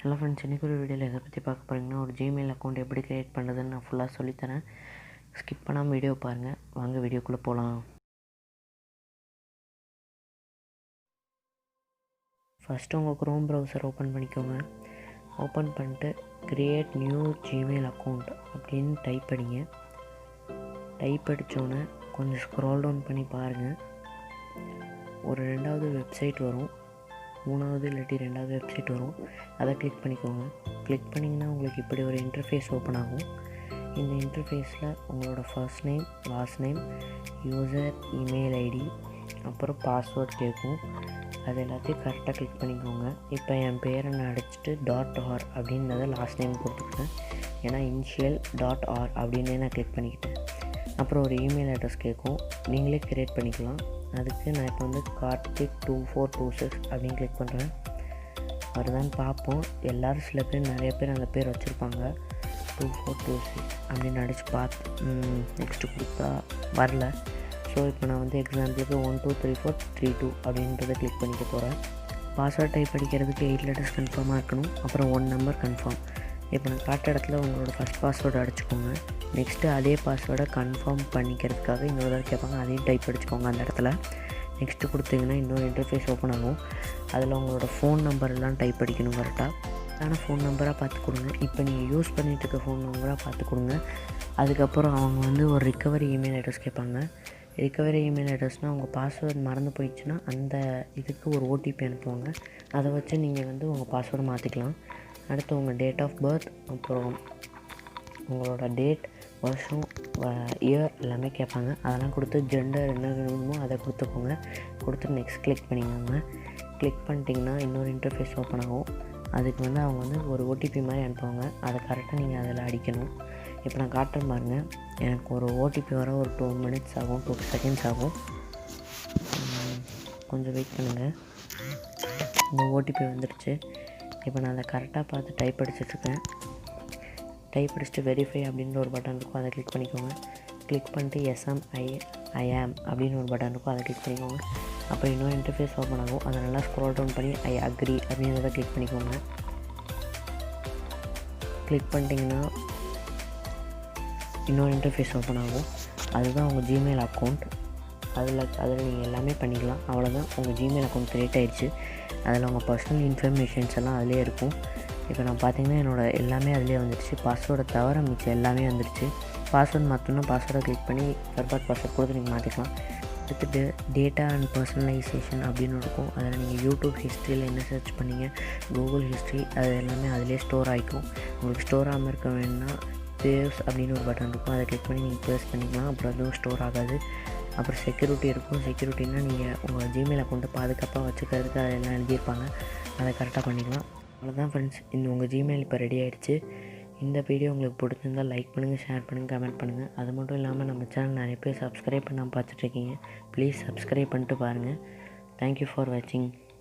Hello friends, இன்றைக்கி ஒரு வீடியோவில் எதை பற்றி பார்க்க போகிறீங்கன்னா, ஒரு ஜிமெயில் அக்கௌண்ட் எப்படி க்ரியேட் பண்ணுறதுன்னு நான் ஃபுல்லாக சொல்லித்தரேன். ஸ்கிப் பண்ணாமல் வீடியோ பாருங்கள். வாங்க வீடியோக்குள்ளே போகலாம். ஃபஸ்ட்டு உங்கள் க்ரோம் ப்ரௌசர் ஓப்பன் பண்ணிக்கோங்க. ஓப்பன் பண்ணிட்டு க்ரியேட் நியூ ஜிமெயில் அக்கௌண்ட் அப்படின்னு டைப் அடிங்க. டைப் அடித்தோன்னே கொஞ்சம் ஸ்க்ரோல் டவுன் பண்ணி பாருங்கள். ஒரு 2வது வெப்சைட் வரும், 3வது இல்லாட்டி 2வது வெப்சைட் வரும். அதை கிளிக் பண்ணிக்கோங்க. கிளிக் பண்ணிங்கன்னா உங்களுக்கு இப்படி ஒரு இன்டர்ஃபேஸ் ஓப்பன் ஆகும். இந்த இன்டர்ஃபேஸில் உங்களோட first name, last name, user email ID, அப்புறம் பாஸ்வேர்ட் கேட்கும். அது எல்லாத்தையும் கரெக்டாக கிளிக் பண்ணிக்கோங்க. இப்போ என் பேரை நான் அடிச்சுட்டு .r அப்படின்றத லாஸ்ட் நேம் கொடுத்துருக்கேன். ஏன்னா இனிஷியல் .r அப்படின்னே நான் கிளிக் பண்ணிக்கிட்டேன். அப்புறம் ஒரு இமெயில் அட்ரஸ் கேட்கும், நீங்களே க்ரியேட் பண்ணிக்கலாம். அதுக்கு நான் இப்போ வந்து Karthik2426 அப்படின்னு கிளிக் பண்ணுறேன். வருதான்னு பார்ப்போம். எல்லோரும் சில பேர், நிறைய பேர் அந்த பேர் வச்சுருப்பாங்க. 2426 அப்படின்னு அடித்து பார்த்து நெக்ஸ்ட்டு கொடுத்தா வரல. ஸோ இப்போ நான் வந்து எக்ஸாம்பிளுக்கு 123432 அப்படின்றத கிளிக் பண்ணிக்க போகிறேன். பாஸ்வேர்ட் டைப் அடிக்கிறதுக்கு 8 லெட்டர்ஸ் கன்ஃபார்மாக இருக்கணும். அப்புறம் 1 நம்பர் கன்ஃபார்ம். இப்போ நான் காட்ட இடத்துல உங்களோட ஃபஸ்ட் பாஸ்வேர்டு அடிச்சுக்கோங்க. நெக்ஸ்ட்டு அதே பாஸ்வேர்டை கன்ஃபார்ம் பண்ணிக்கிறதுக்காக இன்னொரு தடவை கேட்பாங்க, அதையும் டைப் அடிச்சுக்கோங்க அந்த இடத்துல. நெக்ஸ்ட்டு கொடுத்தீங்கன்னா இன்னொரு இன்டர்ஃபேஸ் ஓப்பன் ஆகும். அதில் உங்களோட ஃபோன் நம்பர்லாம் டைப் அடிக்கணும் கரெக்டாக. ஆனால் ஃபோன் நம்பராக பார்த்து கொடுங்க. இப்போ நீங்கள் யூஸ் பண்ணிகிட்டு இருக்க ஃபோன் நம்பராக பார்த்து கொடுங்க. அதுக்கப்புறம் அவங்க வந்து ஒரு ரிகவரி இமெயில் அட்ரஸ் கேட்பாங்க. ரிகவரி இமெயில் அட்ரஸ்னால் உங்கள் பாஸ்வேர்டு மறந்து போயிடுச்சுன்னா அந்த இதுக்கு ஒரு ஓடிபி அனுப்புவாங்க. அதை வச்சு நீங்கள் வந்து உங்கள் பாஸ்வேர்டு மாற்றிக்கலாம். அடுத்து உங்கள் டேட் ஆஃப் பர்த், அப்புறம் உங்களோட டேட், வருஷம், இயர் எல்லாமே கேட்பாங்க. அதெல்லாம் கொடுத்து ஜெண்டர் என்ன வேணுமோ அதை கொடுத்துக்கோங்க. கொடுத்து நெக்ஸ்ட் கிளிக் பண்ணிக்கோங்க. கிளிக் பண்ணிட்டிங்கன்னா இன்னொரு இன்டர்ஃபேஸ் ஓப்பன் ஆகும். அதுக்கு வந்து அவங்க வந்து ஒரு ஓடிபி மாதிரி அனுப்புவாங்க. அதை கரெக்டாக நீங்கள் அதில் அடிக்கணும். இப்போ நான் காட்டுறேன் பாருங்கள். எனக்கு ஒரு ஓடிபி வர ஒரு 2 minutes ஆகும், 2 seconds ஆகும். கொஞ்சம் வெயிட் பண்ணுங்கள். இந்த ஓடிபி வந்துடுச்சு. இப்போ நான் அதை கரெக்டாக பார்த்து டைப் அடிச்சிட்ருக்கேன். டைப் அடிச்சுட்டு வெரிஃபை அப்படின்ற ஒரு பட்டன் இருக்கும், அதை கிளிக் பண்ணிக்கோங்க. கிளிக் பண்ணிட்டு ஐ ஆம் அப்படின்னு ஒரு பட்டன் இருக்கும், அதை கிளிக் பண்ணிக்கோங்க. அப்போ இன்னொரு இன்டர்ஃபேஸ் ஓப்பன் ஆகும். அதை நல்லா ஸ்க்ரோல் டவுன் பண்ணி ஐ அக்ரி அப்படின்றத கிளிக் பண்ணிக்கோங்க. கிளிக் பண்ணிட்டீங்கன்னா இன்னொரு இன்டர்ஃபேஸ் ஓப்பன் ஆகும். அதுதான் உங்கள் ஜிமெயில் அக்கௌண்ட். அதில் நீங்கள் எல்லாமே பண்ணிக்கலாம். அவ்வளோதான், உங்கள் ஜிமெயில் அக்கௌண்ட் க்ரியேட் ஆகிடுச்சு. அதில் உங்கள் பர்சனல் இன்ஃபர்மேஷன்ஸ் எல்லாம் அதிலே இருக்கும். இப்போ நான் பார்த்தீங்கன்னா என்னோடய எல்லாமே அதிலே வந்துடுச்சு. பாஸ்வேர்டை தவிர மிச்சம் எல்லாமே வந்துடுச்சு. பாஸ்வேர்டு மாற்றணும்னா பாஸ்வேர்டை கிளிக் பண்ணி ஃபர்காட் பாஸ்வேர்ட் கொடுத்து நீங்கள் மாற்றிக்கலாம். அடுத்து டேட்டா அண்ட் பர்சனலைசேஷன் அப்படின்னு இருக்கும். அதில் நீங்கள் யூடியூப் ஹிஸ்ட்ரியில் என்ன சர்ச் பண்ணிங்க, கூகுள் ஹிஸ்ட்ரி, அது எல்லாமே அதிலே ஸ்டோர் ஆகிக்கும். உங்களுக்கு ஸ்டோர் ஆகாமல் இருக்க வேணும்னா பேவ்ஸ் அப்படின்னு ஒரு பட்டன் இருக்கும், அதை கிளிக் பண்ணி நீங்கள் பேஸ் பண்ணிக்கலாம். அப்புறம் அதுவும் ஸ்டோர் ஆகாது. அப்புறம் செக்யூரிட்டி இருக்கும். செக்யூரிட்டின்னா நீங்கள் உங்கள் ஜிமெயில் அக்கௌண்ட்டை பாதுகாப்பாக வச்சுக்கிறதுக்கு அதெல்லாம் எழுதியிருப்பாங்க, அதை கரெக்டாக பண்ணிக்கலாம். அவ்வளோதான் ஃப்ரெண்ட்ஸ், உங்கள் ஜிமெயில் இப்போ ரெடி ஆகிடுச்சு. இந்த வீடியோ உங்களுக்கு பிடிச்சிருந்தால் லைக் பண்ணுங்கள், ஷேர் பண்ணுங்கள், கமெண்ட் பண்ணுங்கள். அது மட்டும் இல்லாமல் நம்ம சேனல் நிறைய பேர் சப்ஸ்கிரைப் பண்ணாமல் பார்த்துட்ருக்கீங்க. ப்ளீஸ் சப்ஸ்கிரைப் பண்ணிட்டு பாருங்கள். தேங்க்யூ ஃபார் வாட்சிங்.